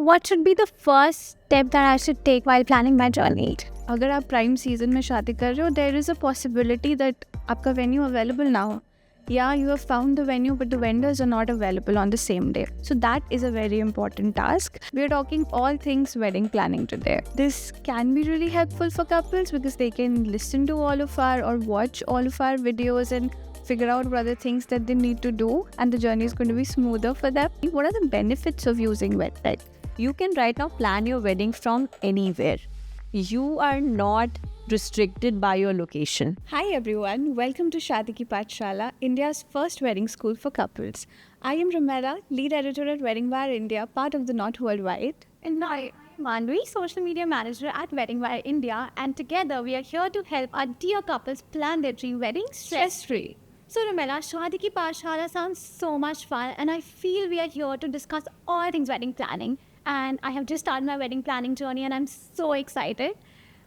what should be the first step that I should take while planning my journey? अगर आप prime season में शादी कर रहे हो, there is a possibility that आपका वेन्यू अवेलेबल ना हो, या you have found the venue but the vendors are not available on the same day. So that is a very important task. We are talking all things wedding planning today. This can be really helpful for couples because they can listen to all of our or watch all of our videos and figure out what are the things that they need to do, and the journey is going to be smoother for them. What are the benefits of using Website? You can right now plan your wedding from anywhere. You are not restricted by your location. Hi everyone, welcome to Shadi Ki Pathshala, India's first wedding school for couples. I am Ramela, lead editor at Wedding Wire India, part of the Not Worldwide. And I am Manvi, social media manager at Wedding Wire India, and together we are here to help our dear couples plan their dream wedding stress-free. So Ramela, Shadi Ki Pathshala sounds so much fun, and I feel we are here to discuss all things wedding planning. And I have just started my wedding planning journey and I'm so excited.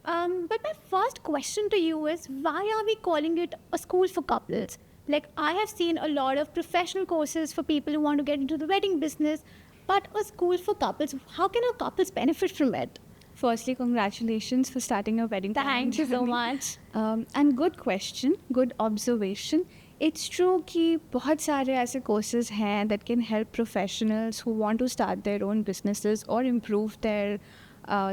But my first question to you is, why are we calling it a school for couples? Like, I have seen a lot of professional courses for people who want to get into the wedding business, but a school for couples, how can our couples benefit from it? Firstly, congratulations for starting your wedding planning Thank you so journey. much. And good question, good observation. It's true कि बहुत सारे ऐसे courses हैं that can help professionals who want to start their own businesses or improve their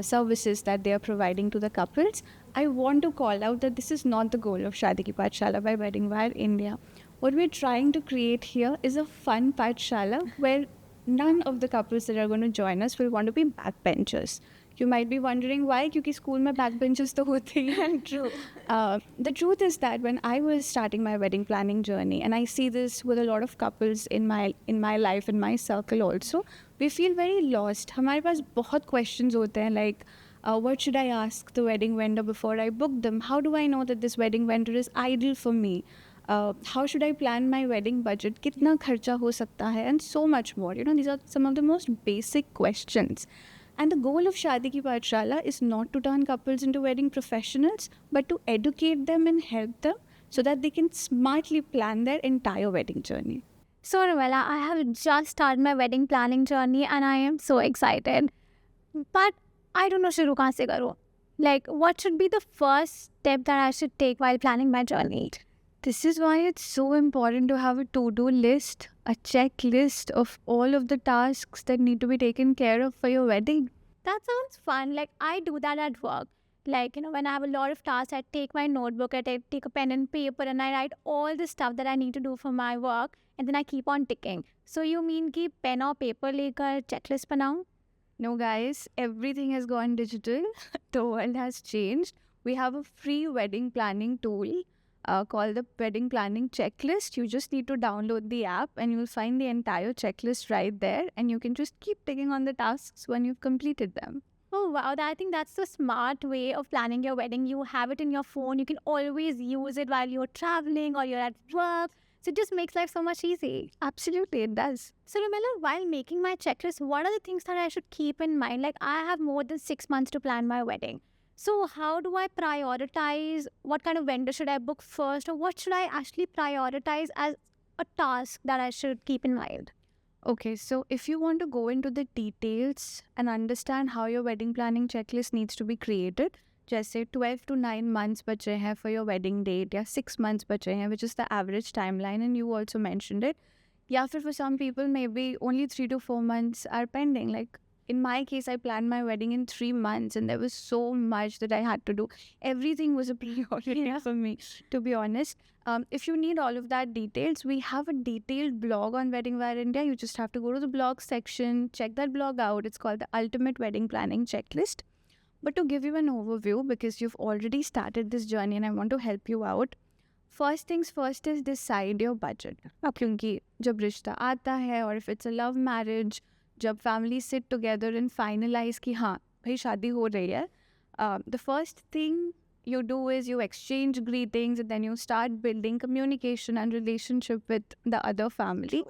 services that they are providing to the couples. I want to call out that this is not the goal of Shadi Ki Pathshala by Wedding Wire India. What we're trying to create here is a fun Pathshala where none of the couples that are going to join us will want to be backbenchers. You might be wondering why, क्योंकि school में backbenchers तो होते ही हैं. True. The truth is that when I was starting my wedding planning journey, and I see this with a lot of couples in my life, in my circle also, we feel very lost. हमारे पास बहुत questions होते हैं like, what should I ask the wedding vendor before I book them? How do I know that this wedding vendor is ideal for me? How should I plan my wedding budget? कितना खर्चा हो सकता है? And so much more. You know, these are some of the most basic questions. And the goal of Shadi Ki Pathshala is not to turn couples into wedding professionals, but to educate them and help them so that they can smartly plan their entire wedding journey. So, Ramela, I have just started my wedding planning journey and I am so excited. But I don't know शुरू कहाँ से करूँ. Like, what should be the first step that I should take while planning my journey? This is why it's so important to have a to-do list, a checklist of all of the tasks that need to be taken care of for your wedding. That sounds fun. Like, I do that at work. Like, you know, when I have a lot of tasks, I take my notebook, I take a pen and paper and I write all the stuff that I need to do for my work and then I keep on ticking. So you mean कि pen और paper लेकर checklist बनाऊं? No guys, everything has gone digital. The world has changed. We have a free wedding planning tool called the Wedding Planning Checklist. You just need to download the app and you'll find the entire checklist right there, and you can just keep ticking on the tasks when you've completed them. Oh wow, I think that's the smart way of planning your wedding. You have it in your phone. You can always use it while you're traveling or you're at work. So it just makes life so much easy. Absolutely, it does. So Ramela, while making my checklist, what are the things that I should keep in mind? Like, I have more than 6 months to plan my wedding. So how do I prioritize? What kind of vendor should I book first? Or what should I actually prioritize as a task that I should keep in mind? Okay, so if you want to go into the details and understand how your wedding planning checklist needs to be created, जैसे 12 to 9 months बचे हैं for your wedding date, या 6 months बचे हैं, which is the average timeline, and you also mentioned it. या फिर for some people maybe only 3 to 4 months are pending. Like, in my case, I planned my wedding in 3 months and there was so much that I had to do. Everything was a priority for me, to be honest. If you need all of that details, we have a detailed blog on Wedding Wire India. You just have to go to the blog section, check that blog out. It's called the Ultimate Wedding Planning Checklist. But to give you an overview, because you've already started this journey and I want to help you out, first things first is decide your budget. क्योंकि जब रिश्ता आता है, or if it's a love marriage, जब families sit together and finalize कि हाँ भाई शादी हो रही है, the first thing you do is you exchange greetings and then you start building communication and relationship with the other family.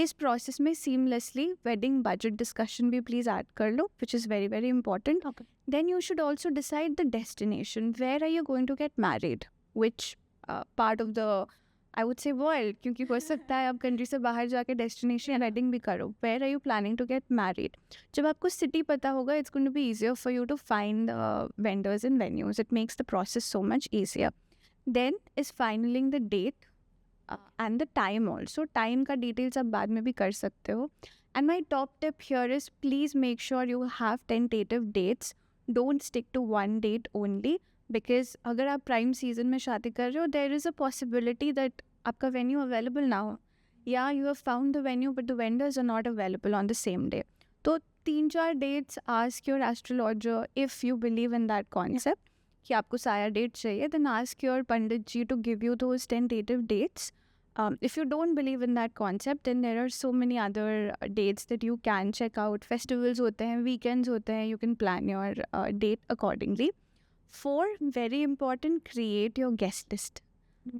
इस process में seamlessly wedding budget discussion भी please add कर लो, which is very very important. Okay. Then you should also decide the destination. Where are you going to get married? Which part of the I would say world, क्योंकि हो सकता है आप country से बाहर जाके destination wedding भी करो. Where are you planning to get married? जब आपको सिटी पता होगा, it's going to be easier for you to find vendors and venues. It makes the process so much easier. Then is finaling the date and the time also. Time का details आप बाद में भी कर सकते हो. And my top tip here is please make sure you have tentative dates. Don't stick to one date only. Because अगर आप प्राइम सीजन में शादी कर रहे हो, there is a possibility that आपका venue available ना हो. Yeah, you have found the venue, but the vendors are not available on the same day. तो 3-4 dates, ask your astrologer if you believe in that concept कि आपको साया date चाहिए, then ask your pandit ji to give you those tentative dates. If you don't believe in that concept, then there are so many other dates that you can check out. Festivals होते हैं, weekends होते हैं, you can plan your date accordingly. 4, very important, create your guest list.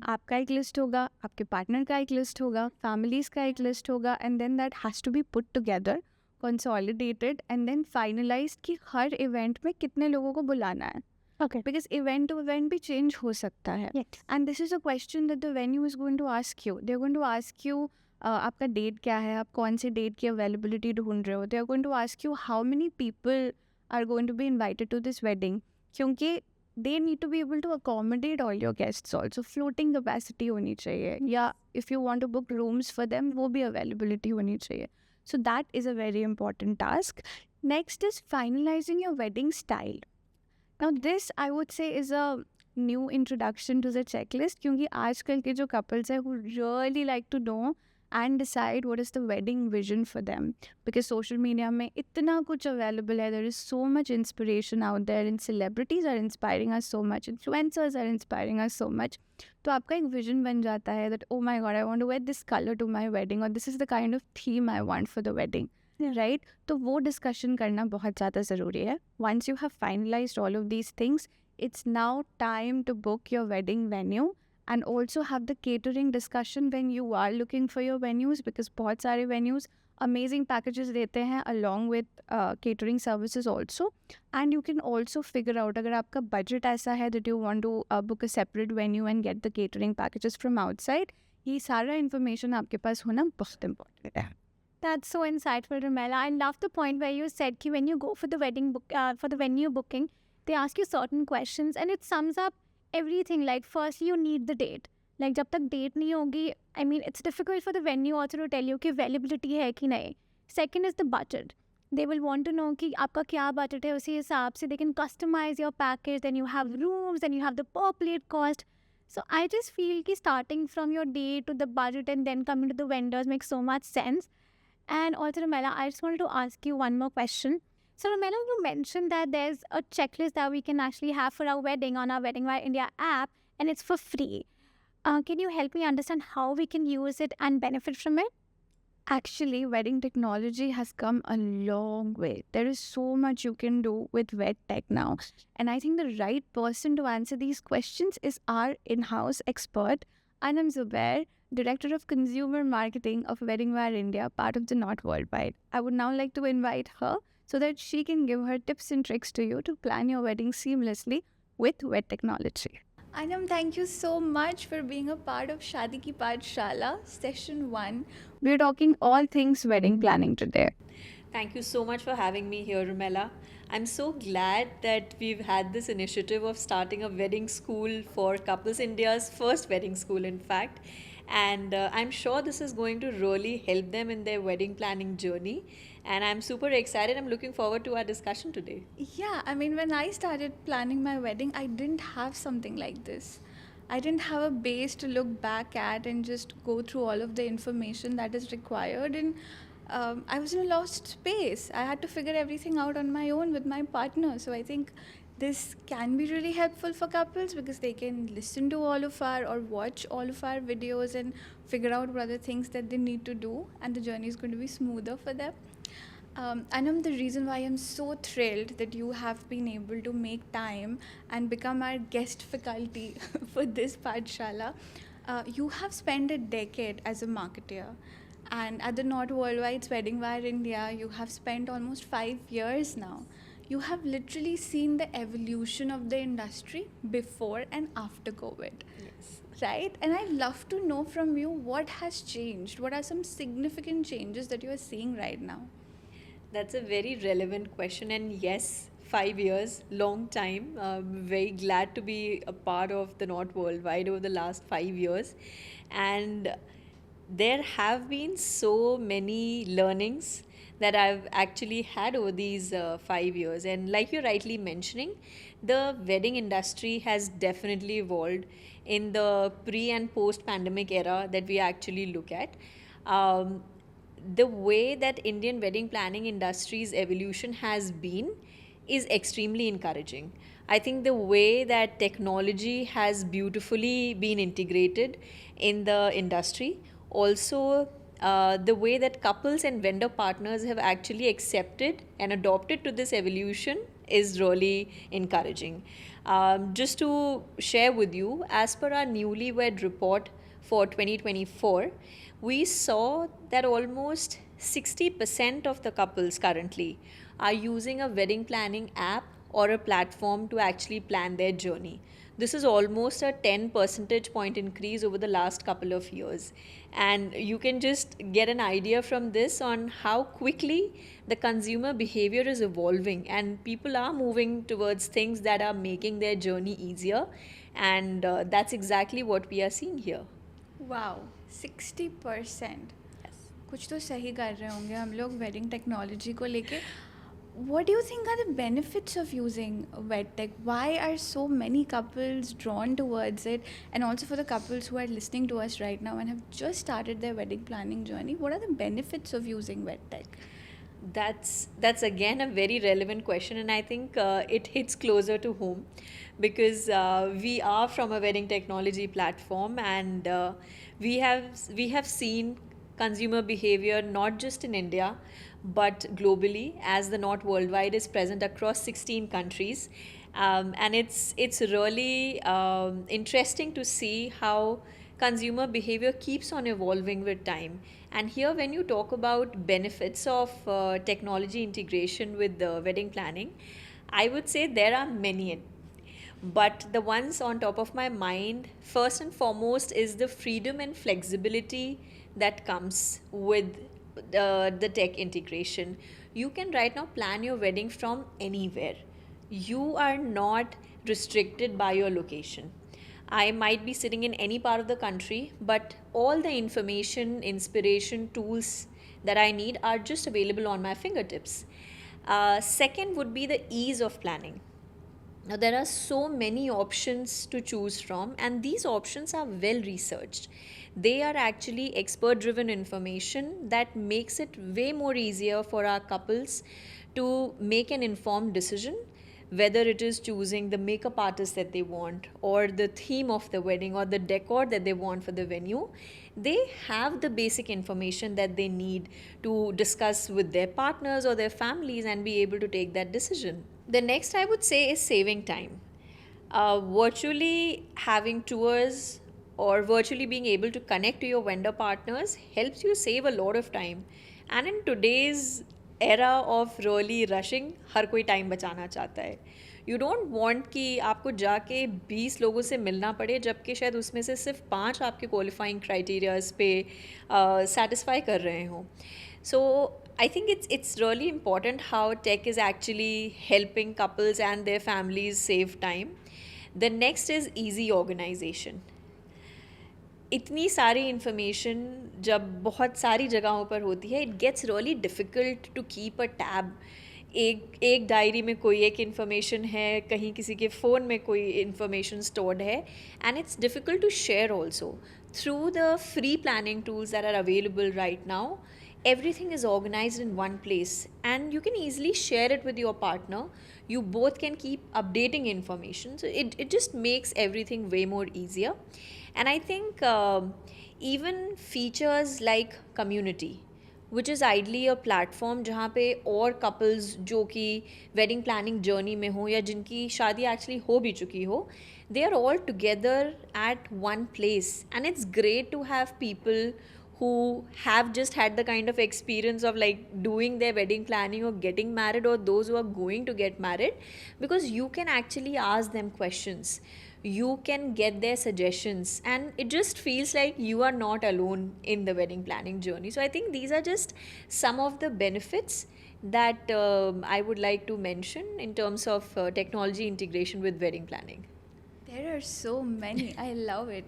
आपका एक list होगा, आपके partner का एक लिस्ट होगा, फैमिलीज़ का एक लिस्ट होगा, and then that has to be put together, consolidated and then finalised कि हर इवेंट में कितने लोगों को बुलाना है. Okay. Because event to event भी change हो सकता है. Yes. And this is a question that the venue is going to ask you. They're going to ask you आपका डेट क्या है, आप कौन से डेट की अवेलेबिलिटी ढूंढ रहे हो. They are going to ask you how many people are going to be invited to this wedding. क्योंकि they need to be able to accommodate all your guests also. Floating capacity होनी चाहिए, या if you want to book rooms for them, वो भी availability होनी चाहिए. So that is a very important task. Next is finalizing your wedding style. Now this I would say is a new introduction to the checklist, क्योंकि आजकल के जो couples हैं who really like to know and decide what is the wedding vision for them, because social media में इतना कुछ available है, there is so much inspiration out there, and celebrities are inspiring us so much, influencers are inspiring us so much. तो आपका एक vision बन जाता है that oh my god, I want to wear this color to my wedding, or this is the kind of theme I want for the wedding. Right? तो वो discussion करना बहुत ज़्यादा ज़रूरी है. Once you have finalized all of these things, it's now time to book your wedding venue and also have the catering discussion when you are looking for your venues, because बहुत सारे venues amazing packages देते हैं along with catering services also. And you can also figure out अगर आपका budget ऐसा है that you want to book a separate venue and get the catering packages from outside, ये सारा information आपके पास होना बहुत important है. That's so insightful, Rumela. I love the point where you said that when you go for the for the venue booking, they ask you certain questions, and it sums up everything. Like, firstly, you need the date. Like, जब तक date नहीं होगी, I mean, it's difficult for the venue also to tell you कि availability है कि नहीं. Second is the budget. They will want to know कि आपका क्या budget है, उसी हिसाब से they can customize your package. Then you have rooms, then you have the per plate cost. So I just feel कि starting from your date to the budget and then coming to the vendors makes so much sense. And also, Rumela, I just wanted to ask you one more question. So, Rumela, you mentioned that there's a checklist that we can actually have for our wedding on our Wedding Wire India app, and it's for free. Can you help me understand how we can use it and benefit from it? Actually, wedding technology has come a long way. There is so much you can do with Wed Tech now. And I think the right person to answer these questions is our in-house expert, Anam Zubair, Director of Consumer Marketing of Wedding Wire India, part of the Not Worldwide. I would now like to invite her so that she can give her tips and tricks to you to plan your wedding seamlessly with Wed Technology. Anam, thank you so much for being a part of Shadi Ki Pathshala, Session 1. We're talking all things wedding planning today. Thank you so much for having me here, Rumela. I'm so glad that we've had this initiative of starting a wedding school for couples, India's first wedding school, in fact. And I'm sure this is going to really help them in their wedding planning journey. And I'm super excited. I'm looking forward to our discussion today. Yeah, I mean, when I started planning my wedding, I didn't have something like this. I didn't have a base to look back at and just go through all of the information that is required. And I was in a lost space. I had to figure everything out on my own with my partner. So I think this can be really helpful for couples because they can listen to all of our or watch all of our videos and figure out what are the things that they need to do, and the journey is going to be smoother for them. Anam, the reason why I'm so thrilled that you have been able to make time and become our guest faculty for this Pathshala, you have spent a decade as a marketer. And at the Not Worldwide's Wedding Wire India, you have spent almost 5 years now. You have literally seen the evolution of the industry before and after COVID. Yes. Right? And I'd love to know from you what has changed. What are some significant changes that you are seeing right now? That's a very relevant question, and yes, 5 years, long time. Very glad to be a part of the Not Worldwide over the last 5 years, and there have been so many learnings that I've actually had over these 5 years. And like you're rightly mentioning, the wedding industry has definitely evolved in the pre and post pandemic era that we actually look at. Um, the way that Indian wedding planning industry's evolution has been is extremely encouraging. I think the way that technology has beautifully been integrated in the industry, also the way that couples and vendor partners have actually accepted and adopted to this evolution is really encouraging. Just to share with you, as per our newlywed report for 2024, we saw that almost 60% of the couples currently are using a wedding planning app or a platform to actually plan their journey. This is almost a 10 percentage point increase over the last couple of years. And you can just get an idea from this on how quickly the consumer behavior is evolving, and people are moving towards things that are making their journey easier. And that's exactly what we are seeing here. Wow, 60%. कुछ तो सही कर रहे होंगे हम लोग wedding technology को लेके. What do you think are the benefits of using VedTech? Why are so many couples drawn towards it? And also for the couples who are listening to us right now and have just started their wedding planning journey, what are the benefits of using VedTech? That's again a very relevant question, and I think it hits closer to home because we are from a wedding technology platform, and we have seen consumer behavior not just in India but globally, as the Not Worldwide is present across 16 countries. And it's really interesting to see how consumer behavior keeps on evolving with time. And here, when you talk about benefits of technology integration with the wedding planning, I would say there are many. But the ones on top of my mind, first and foremost, is the freedom and flexibility that comes with the tech integration. You can right now plan your wedding from anywhere. You are not restricted by your location. I might be sitting in any part of the country, but all the information, inspiration, tools that I need are just available on my fingertips. Second would be the ease of planning. Now, there are so many options to choose from, and these options are well researched. They are actually expert driven information that makes it way more easier for our couples to make an informed decision, whether it is choosing the makeup artist that they want, or the theme of the wedding, or the decor that they want for the venue. They have the basic information that they need to discuss with their partners or their families and be able to take that decision. The next, I would say, is saving time. Virtually having tours or virtually being able to connect to your vendor partners helps you save a lot of time. And in today's era of really rushing, हर कोई time बचाना चाहता है. You don't want कि आपको जाके 20 लोगों से मिलना पड़े, जबकि शायद उसमें से सिर्फ 5 आपके qualifying criterias पे satisfy कर रहे हों. So I think it's really important how tech is actually helping couples and their families save time. The next is easy organization. इतनी सारी इन्फॉर्मेशन जब बहुत सारी जगहों पर होती है, it gets really difficult to keep a tab. एक डायरी में कोई एक इन्फॉर्मेशन है, कहीं किसी के फ़ोन में कोई इन्फॉर्मेशन स्टोर्ड है, and it's difficult to share also. Through the free planning tools that are available right now, everything is organized in one place and you can easily share it with your partner. You both can keep updating information, so it just makes everything way more easier. And I think even features like community, which is ideally a platform जहाँ पे और couples जो कि wedding planning journey में हो या जिनकी शादी actually हो भी चुकी हो, they are all together at one place, and it's great to have people who have just had the kind of experience of like doing their wedding planning or getting married, or those who are going to get married, because you can actually ask them questions, you can get their suggestions, and it just feels like you are not alone in the wedding planning journey. So I think these are just some of the benefits that I would like to mention in terms of technology integration with wedding planning. There are so many. I love it.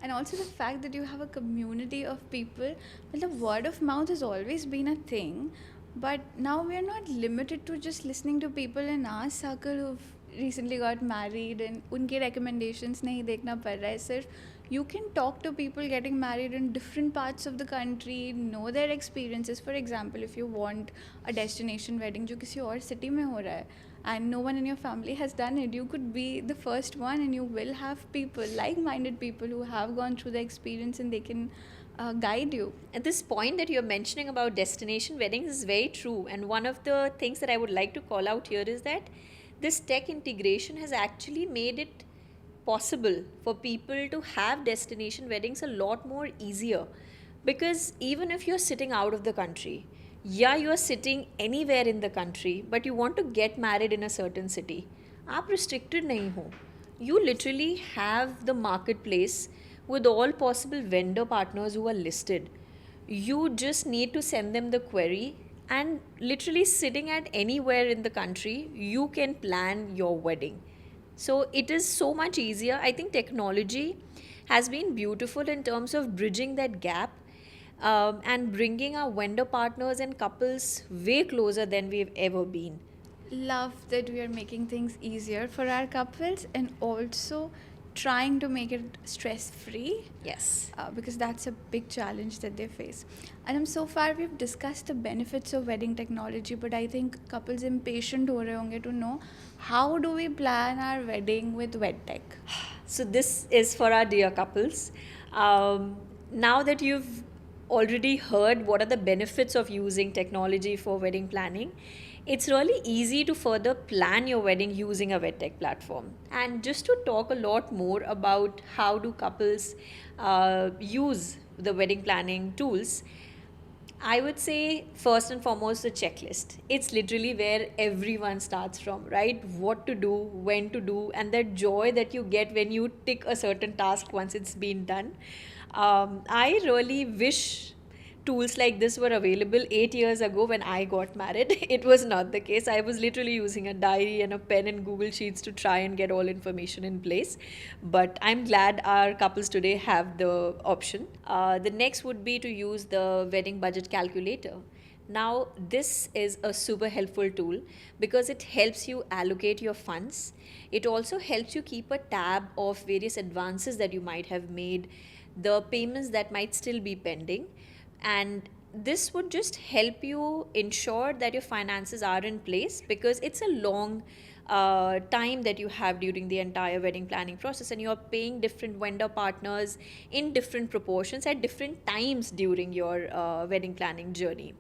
And also the fact that you have a community of people. Well, the word of mouth has always been a thing, but now we are not limited to just listening to people in our circle who've recently got married and उनके recommendations नहीं देखना पड़ रहा है सिर्फ you can talk to people getting married in different parts of the country, know their experiences. For example, if you want a destination wedding जो किसी और city में हो रहा है and no one in your family has done it, you could be the first one, and you will have people, like-minded people who have gone through the experience, and they can guide you. At this point that you're mentioning about destination weddings is very true, and one of the things that I would like to call out here is that this tech integration has actually made it possible for people to have destination weddings a lot more easier, because even if you're sitting out of the country, yeah, you are sitting anywhere in the country, but you want to get married in a certain city, आप restricted नहीं हो. You literally have the marketplace with all possible vendor partners who are listed. You just need to send them the query, and literally sitting at anywhere in the country, you can plan your wedding. So it is so much easier. I think technology has been beautiful in terms of bridging that gap, and bringing our vendor partners and couples way closer than we've ever been. Love that we are making things easier for our couples and also trying to make it stress free, Yes. because that's a big challenge that they face. And so far we've discussed the benefits of wedding technology, but I think couples impatient ho rahe honge to know how do we plan our wedding with WedTech. So this is for our dear couples. Now that you've already heard what are the benefits of using technology for wedding planning, it's really easy to further plan your wedding using a WedTech platform. And just to talk a lot more about how do couples use the wedding planning tools, I would say first and foremost the checklist. It's literally where everyone starts from, right? What to do, when to do, and that joy that you get when you tick a certain task once it's been done. I really wish tools like this were available 8 years ago when I got married. It was not the case. I was literally using a diary and a pen and Google Sheets to try and get all information in place. But I'm glad our couples today have the option. The next would be to use the wedding budget calculator. Now, this is a super helpful tool because it helps you allocate your funds. It also helps you keep a tab of various advances that you might have made, the payments that might still be pending, and this would just help you ensure that your finances are in place, because it's a long time that you have during the entire wedding planning process, and you're paying different vendor partners in different proportions at different times during your wedding planning journey.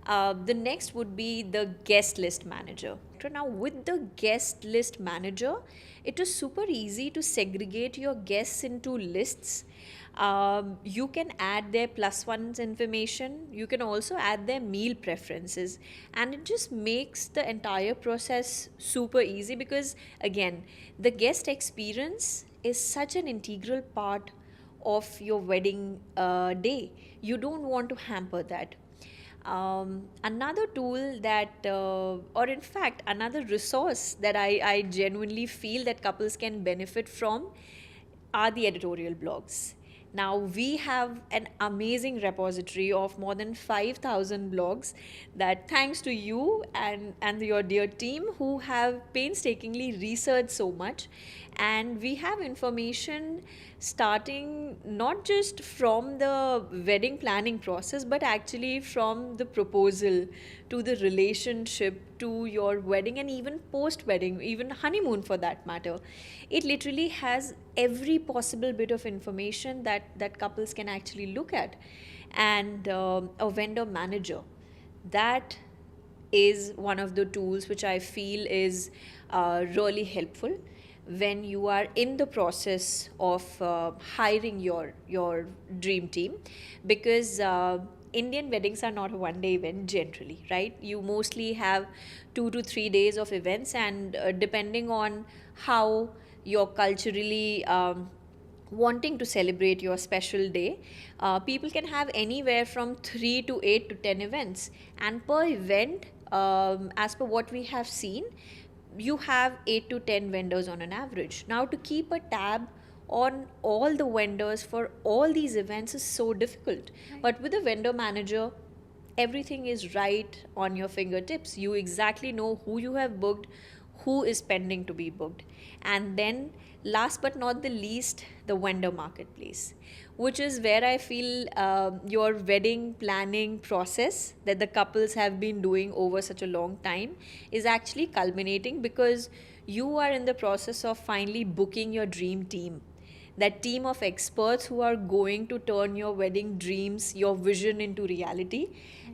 The next would be the guest list manager. Now, with the guest list manager, it is super easy to segregate your guests into lists. You can add their plus ones information. You can also add their meal preferences, and it just makes the entire process super easy, because again, the guest experience is such an integral part of your wedding day. You don't want to hamper that. Another tool that, or in fact, another resource that I genuinely feel that couples can benefit from are the editorial blogs. Now, we have an amazing repository of more than 5,000 blogs that, thanks to you and your dear team who have painstakingly researched so much. And we have information starting not just from the wedding planning process, but actually from the proposal to the relationship to your wedding, and even post wedding, even honeymoon for that matter. It literally has every possible bit of information that couples can actually look at. And a vendor manager, that is one of the tools which I feel is really helpful. when you are in the process of hiring your dream team, because Indian weddings are not a one day event generally, right? You mostly have 2 to 3 days of events, and depending on how you're culturally wanting to celebrate your special day, people can have anywhere from 3 to 8 to 10 events. And per event, as per what we have seen, you have 8 to 10 vendors on an average. Now, to keep a tab on all the vendors for all these events is so difficult. But with a vendor manager, everything is right on your fingertips. You exactly know who you have booked, who is pending to be booked. And then, last but not the least, the vendor marketplace, which is where I feel your wedding planning process that the couples have been doing over such a long time is actually culminating, because you are in the process of finally booking your dream team, that team of experts who are going to turn your wedding dreams, your vision into reality.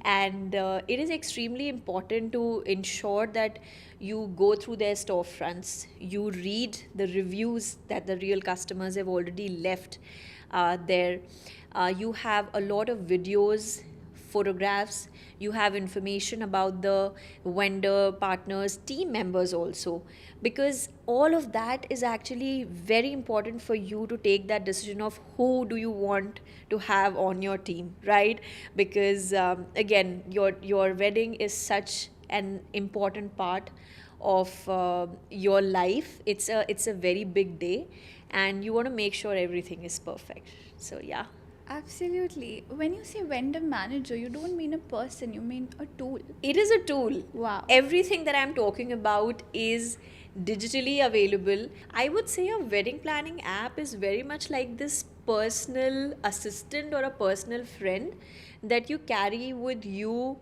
And it is extremely important to ensure that you go through their storefronts, you read the reviews that the real customers have already left there. You have a lot of videos, photographs, you have information about the vendor partners, team members also, because all of that is actually very important for you to take that decision of who do you want to have on your team, right? Because again, your wedding is such an important part of your life. It's a very big day, and you want to make sure everything is perfect. So yeah. Absolutely. When you say vendor manager, you don't mean a person, you mean a tool. It is a tool. Wow. Everything that I'm talking about is digitally available. I would say a wedding planning app is very much like this personal assistant or a personal friend that you carry with you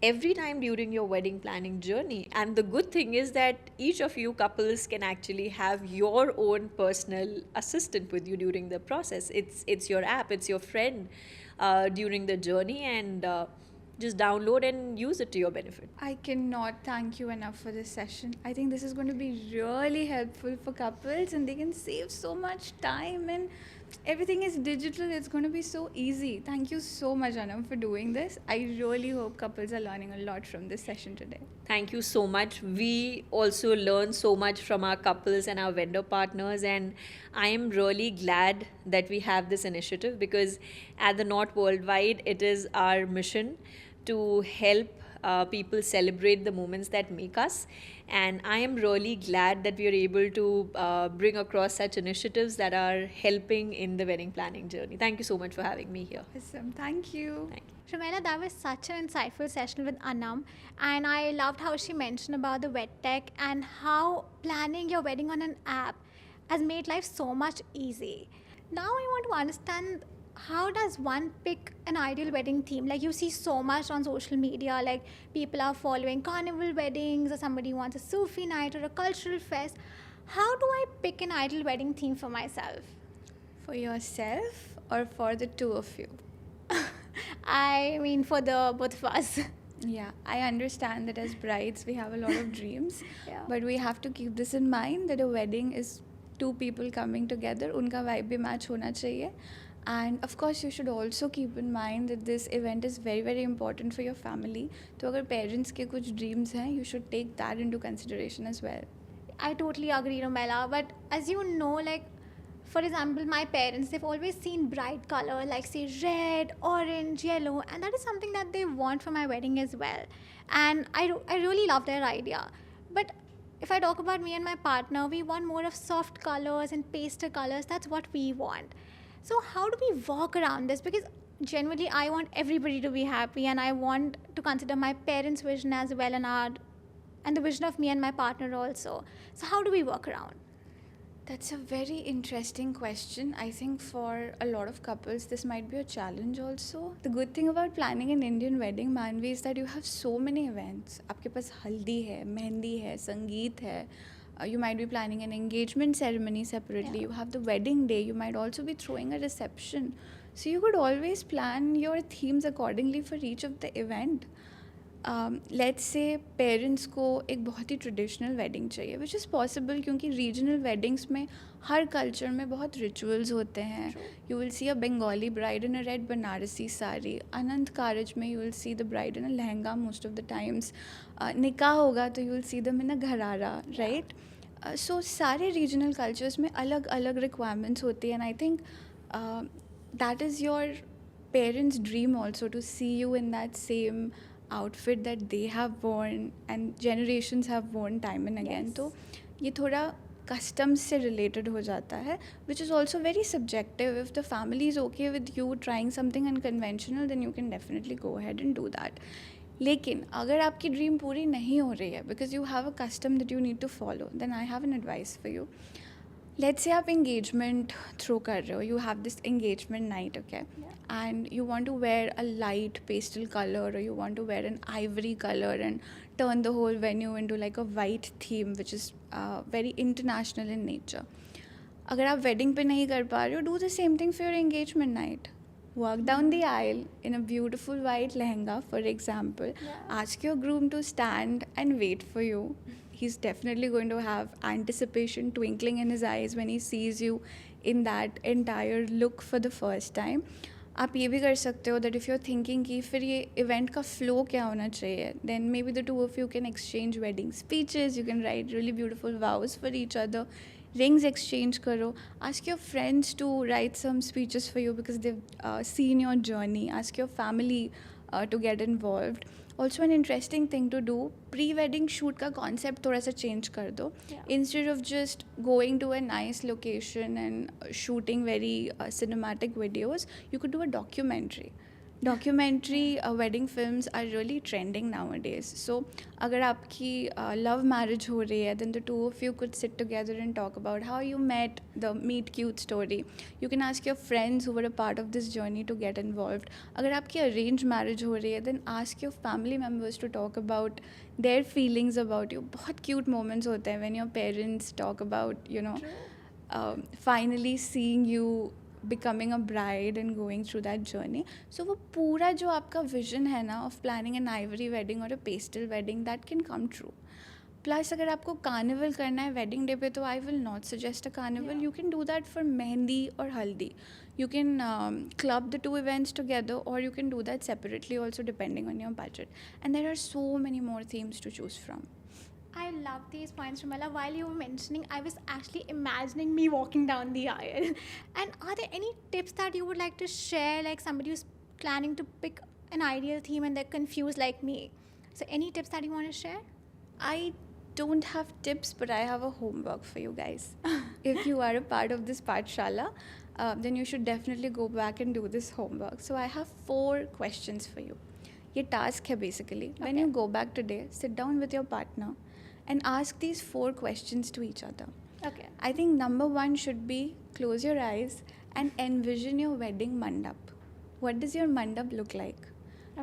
every time during your wedding planning journey. And the good thing is that each of you couples can actually have your own personal assistant with you during the process. It's your app, it's your friend during the journey, and just download and use it to your benefit. I cannot thank you enough for this session. I think this is going to be really helpful for couples, and they can save so much time, and everything is digital. It's going to be so easy. Thank you so much, Anam, for doing this. I really hope couples are learning a lot from this session today. Thank you so much. We also learn so much from our couples and our vendor partners, and I am really glad that we have this initiative, because at the Knot Worldwide, it is our mission to help people celebrate the moments that make us. And I am really glad that we are able to bring across such initiatives that are helping in the wedding planning journey. Thank you so much for having me here. Awesome. Thank you. Thank you. Shamela, that was such an insightful session with Anam, and I loved how she mentioned about the wed tech and how planning your wedding on an app has made life so much easy. Now I want to understand, how does one pick an ideal wedding theme? Like, you see so much on social media, like people are following carnival weddings, or somebody wants a Sufi night or a cultural fest. How do I pick an ideal wedding theme for myself? For yourself or for the two of you? I mean, for the both of us. Yeah, I understand that as brides we have a lot of dreams, Yeah. but we have to keep this in mind that a wedding is two people coming together. Unka vibe bhi match hona chahiye. And of course, you should also keep in mind that this event is very, very important for your family. So, अगर parents के कुछ dreams हैं, you should take that into consideration as well. I totally agree, Romela. But as you know, like, for example, my parents, they've always seen bright color, like say red, orange, yellow, and that is something that they want for my wedding as well. And I really love their idea. But if I talk about me and my partner, we want more of soft colors and pastel colors. That's what we want. So how do we work around this? Because generally, I want everybody to be happy, and I want to consider my parents' vision as well, and the vision of me and my partner also. So how do we work around? That's a very interesting question. I think for a lot of couples, this might be a challenge also. The good thing about planning an Indian wedding, Manvi, is that you have so many events. आपके पास हल्दी है, मेहंदी है, संगीत है. You might be planning an engagement ceremony separately. Yeah. You have the wedding day. You might also be throwing a reception. So you could always plan your themes accordingly for each of the event. Let's say parents को एक बहुत ही traditional wedding चाहिए, which is possible क्योंकि regional weddings में हर culture में बहुत रिचुअल्स होते हैं. You will see a Bengali bride in a red Banarasi sari. Anand Karaj में you will see the bride in a lehenga most of the times. निकाह होगा तो यू विल सी दम इन अ घरारा, राइट. सो सारे रीजनल कल्चर्स में अलग अलग रिक्वायरमेंट्स होती हैं. And I think that is your parents dream also to see you in that same outfit that they have worn and generations have worn time and again. तो ये थोड़ा customs से related हो जाता है, which is also very subjective. If the family is okay with you trying something unconventional, then you can definitely go ahead and do that. लेकिन अगर आपकी ड्रीम पूरी नहीं हो रही है because you have a custom that you need to follow, then I have an advice for you. Let's say आप engagement throw कर रहे हो, you have this engagement night, okay, and you want to wear a light pastel color or you want to wear an ivory color and turn the whole venue into like a white theme which is very international in nature. अगर आप wedding पे नहीं कर पा रहे हो, do the same thing for your engagement night. Walk down the aisle in a beautiful white lehenga, for example. Ask your groom to stand and wait for you. He's definitely going to have anticipation twinkling in his eyes when he sees you in that entire look for the first time. आप ये भी कर सकते हो that if you're thinking कि फिर ये event का flow क्या होना चाहिए, then maybe the two of you can exchange wedding speeches, you can write really beautiful vows for each other, rings exchange करो, ask your friends to write some speeches for you because they've seen your journey, ask your family to get involved. Also an interesting thing to do, pre-wedding shoot का concept थोड़ा सा change कर दो. Instead of just going to a nice location and shooting very cinematic videos, you could do a documentary. Wedding films are really trending nowadays. So अगर आपकी love marriage हो रही है, then the two of you could sit together and talk about how you met, the meet cute story. You can ask your friends who were a part of this journey to get involved. अगर आपकी arranged marriage हो रही है, then ask your family members to talk about their feelings about you. बहुत cute moments होते हैं when your parents talk about, you know, finally seeing you becoming a bride and going through that journey. So वो पूरा जो आपका vision है ना of planning an ivory wedding or a pastel wedding, that can come true. Plus अगर आपको carnival करना है wedding day पे, तो I will not suggest a carnival. You can do that for mehndi और हल्दी. You can club the two events together, or you can do that separately also depending on your budget. And there are so many more themes to choose from. I love these points, Rumela. While you were mentioning, I was actually imagining me walking down the aisle. And are there any tips that you would like to share, like somebody who's planning to pick an ideal theme and they're confused like me? So any tips that you want to share? I don't have tips, but I have a homework for you guys. If you are a part of this Pathshala, then you should definitely go back and do this homework. So I have 4 questions for you. Your task है basically. When you go back today, sit down with your partner and ask these 4 questions to each other. Okay. I think number 1 should be close your eyes and envision your wedding mandap. What does your mandap look like?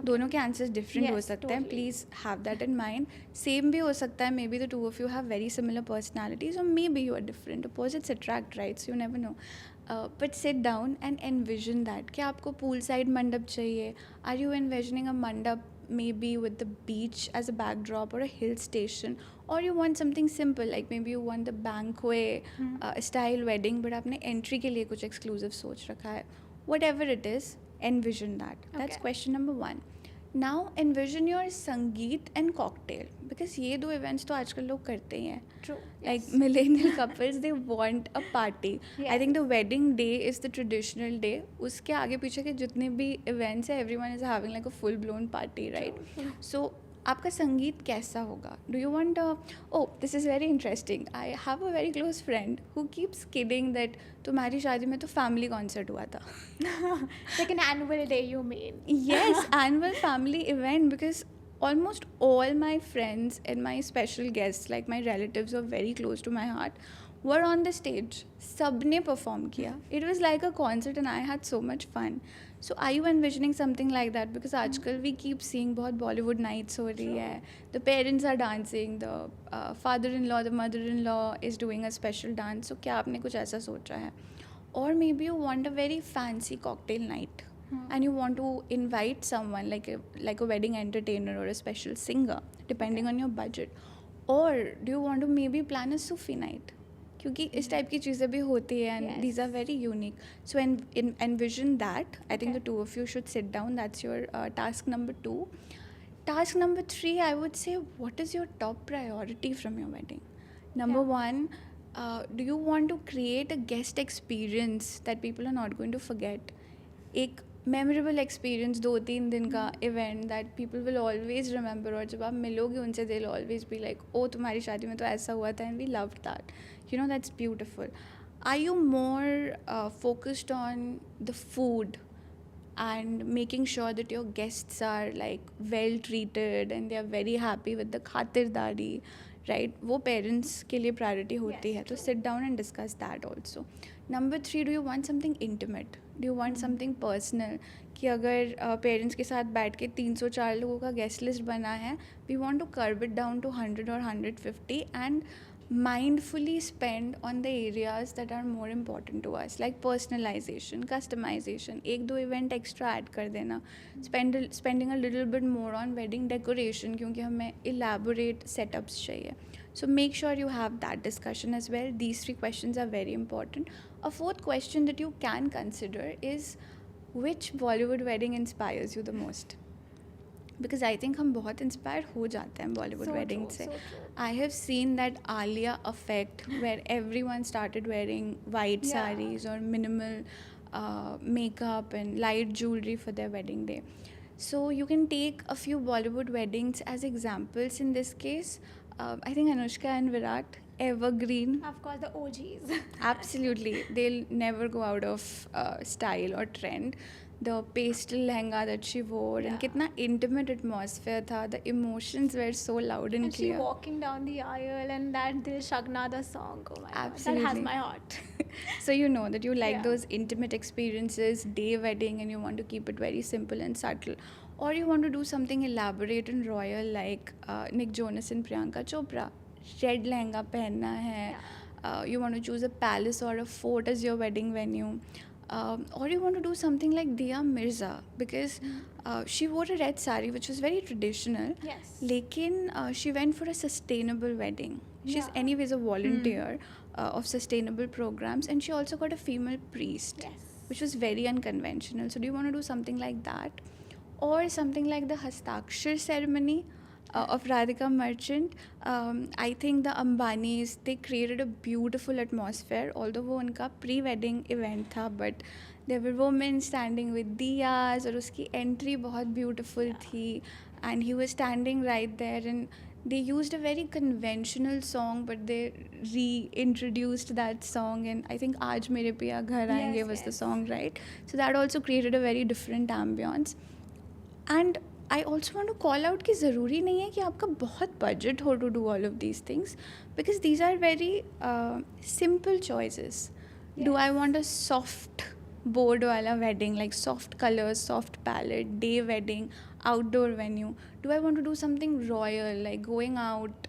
दोनों के answers different हो सकते हैं. Please have that in mind. Same भी हो सकता है, maybe the two of you have very similar personalities, और maybe you are different. Opposites attract, right? So you never know. But sit down and envision that. क्या आपको pool side मंडप चाहिए? Are you envisioning अ मंडप maybe with the beach as a backdrop or a hill station, or you want something simple like maybe you want the banquet style wedding but आपने entry के लिए कुछ exclusive सोच रखा है. Whatever it is, envision that. That's question number 1. Now envision your संगीत and cocktail, because ये 2 events तो आजकल लोग करते ही हैं. True. Like millennial couples, they want a party. I think the wedding day is the traditional day. उसके आगे पीछे के जितने भी events हैं, everyone is having like a full blown party, right? So आपका संगीत कैसा होगा? Do you want this is very interesting. I have a very close friend who keeps kidding that तुम्हारी शादी में तो family concert हुआ था. Like an annual day, you mean? Yes, annual family event, because almost all my friends and my special guests, like my relatives who are very close to my heart, were on the stage. सबने perform किया. It was like a concert and I had so much fun. So are you envisioning something like that? Because आजकल we keep seeing बहुत Bollywood nights हो रही है. The parents are dancing, the father-in-law, the mother-in-law is doing a special dance. So क्या आपने कुछ ऐसा सोचा है? Or maybe you want a very fancy cocktail night. and you want to invite someone like a wedding entertainer or a special singer, depending on your budget, or do you want to maybe plan a Sufi night? क्योंकि इस type की चीज़ें भी होती है and these are very unique. So envision that. I think the two of you should sit down. That's your task number 2. Task number 3, I would say, what is your top priority from your wedding? Number 1, do you want to create a guest experience that people are not going to forget? एक memorable experience 2-3 दिन का event that people will always remember, और जब आप मिलोगे उनसे they'll always be like, oh तुम्हारी शादी में तो ऐसा हुआ था and we loved that. You know, that's beautiful. Are you more focused on the food and making sure that your guests are like well treated and they are very happy with the khatirdari, right? वो parents के लिए priority होती है, तो sit down and discuss that also. Number 3, do you want something intimate? Do you want something personal? कि अगर parents के साथ बैठ के 304 लोगों का गेस्ट लिस्ट बना है, we want to curb it down to 100 or 150 and mindfully spend on the areas that are more important to us, like personalization, customization. 1-2 event extra add कर देना, spending a little bit more on wedding decoration क्योंकि हमें elaborate setups चाहिए. So make sure you have that discussion as well. These 3 questions are very important. A 4th question that you can consider is, which Bollywood wedding inspires you the most? Because I think हम बहुत inspired हो जाते हैं Bollywood wedding से. I have seen that Alia effect where everyone started wearing white sarees or minimal makeup and light jewelry for their wedding day. So you can take a few Bollywood weddings as examples in this case. I think Anushka and Virat, evergreen. Of course, the OGs. Absolutely. They'll never go out of style or trend. The pastel lehenga that she wore and kitna intimate atmosphere tha. The emotions were so loud and And she clear. walking down the aisle and that Dil Shagna the song. Oh my God, that has Absolutely. my heart. So you know that you like Yeah. those intimate experiences, day wedding, and you want to keep it very simple and subtle. Or you want to do something elaborate and royal like Nick Jonas and Priyanka Chopra. Red lehenga pehenna hai. You want to choose a palace or a fort as your wedding venue. Or you want to do something like Dia Mirza, because she wore a red sari which was very traditional. Yes. Lekin she went for a sustainable wedding. She's anyways a volunteer of sustainable programs, and she also got a female priest, which was very unconventional. So do you want to do something like that? Or something like the Hastakshar ceremony of Radhika Merchant? I think the Ambanis, they created a beautiful atmosphere, although वो उनका pre-wedding event था, but there were women standing with diyas, और उसकी entry बहुत beautiful थी, and he was standing right there, and they used a very conventional song, but they reintroduced that song, and I think Aaj Mere Piya Ghar Aayenge was the song, right? So that also created a very different ambience. And I also want to call out कि ज़रूरी नहीं है कि आपका बहुत budget हो to do all of these things, because these are very simple choices. Do I want a soft board wala wedding, like soft colors, soft palette, day wedding, outdoor venue? Do I want to do something royal, like going out,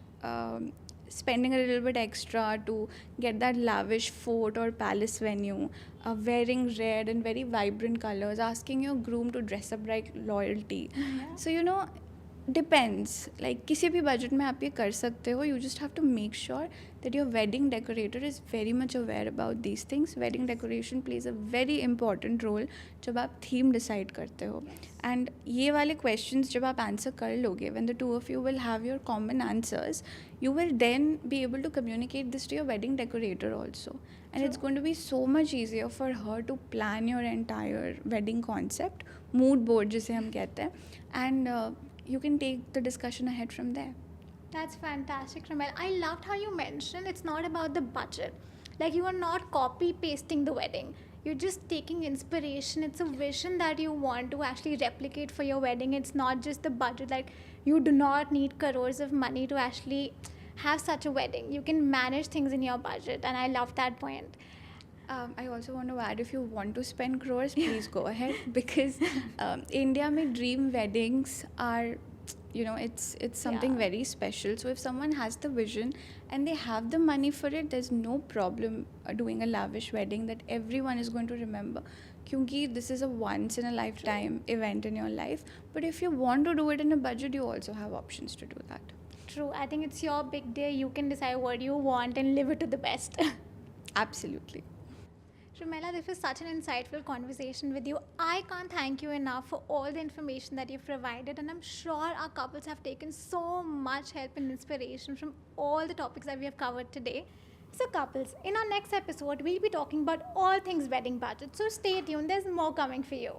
spending a little bit extra to get that lavish fort or palace venue, wearing red and very vibrant colors, asking your groom to dress up like royalty? So you know, depends. Like किसी भी budget में आप ये कर सकते हो. You just have to make sure that your wedding decorator is very much aware about these things. Wedding decoration plays a very important role जब आप theme decide करते हो. And ये वाले questions जब आप answer कर लोगे, when the two of you will have your common answers, you will then be able to communicate this to your wedding decorator also. And it's going to be so much easier for her to plan your entire wedding concept, mood board जिसे हम कहते हैं, and you can take the discussion ahead from there. That's fantastic, Ramel. I loved how you mentioned it's not about the budget. Like you are not copy pasting the wedding. You're just taking inspiration. It's a vision that you want to actually replicate for your wedding. It's not just the budget. Like you do not need crores of money to actually have such a wedding. You can manage things in your budget, and I love that point. I also want to add, if you want to spend crores, please go ahead, because India mein dream weddings are, you know, it's something very special. So if someone has the vision and they have the money for it, there's no problem doing a lavish wedding that everyone is going to remember. क्योंकि this is a once in a lifetime event in your life. But if you want to do it in a budget, you also have options to do that. True. I think it's your big day. You can decide what you want and live it to the best. Absolutely. Rumela, this was such an insightful conversation with you. I can't thank you enough for all the information that you've provided, and I'm sure our couples have taken so much help and inspiration from all the topics that we have covered today. So, couples, in our next episode, we'll be talking about all things wedding budget. So, stay tuned, there's more coming for you.